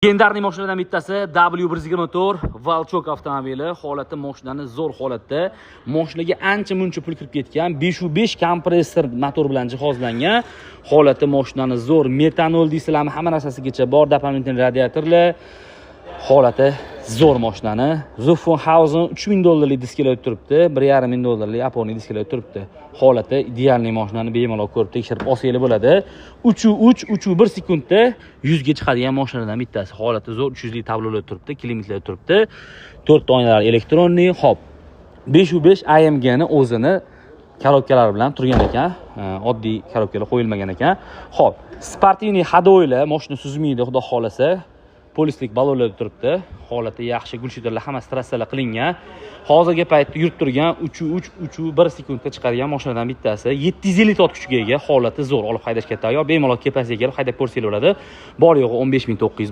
Legendarniy mashinalardan bittasi W124 Valchok avtomobili. Holati mashinani zo'r holatda. Mashinaga ancha-muncha pul kirib ketgan. 5.5 kompressor motor bilan jihozlangan. Holati mashinani zo'r. Metanol dieselami hamma narsasigacha bor. Doполнительный radiatorlar. Holati zo'r mashinani. Zuffenhausen $3000 diskalar turibdi. $1,500 yaponiy diskalar turibdi. Holati idealniy mashinani bemalol ko'rib tekshirib olsangiz bo'ladi. 3.1 sekundda 100 ga chiqadigan mashinalardan bittasi. Holati zo'r, 300 lik tablolar turibdi, klimatlar turibdi. 4 ta oynalar elektronniy. Hop. 5.5 AMG ni o'zini korobkalar bilan turgan ekan. Oddiy korobkalar qo'yilmagan ekan. Hop. Sportivniy hadoylar, mashina suzmaydi, xudo xolasa. Polislik balonlar turibdi. Holati yaxshi, gulshidarlar hammasi trassalar qilingan. Hozirgi paytda yurib turgan 3.1 sekundda chiqadigan mashinalardan bittasi. 750 tot kuchiga ega, holati zo'r, olib haydashga tayyor. Bemalol kepasiga kelib haydab ko'rsangiz bo'ladi. Bor yo'g'i 15.900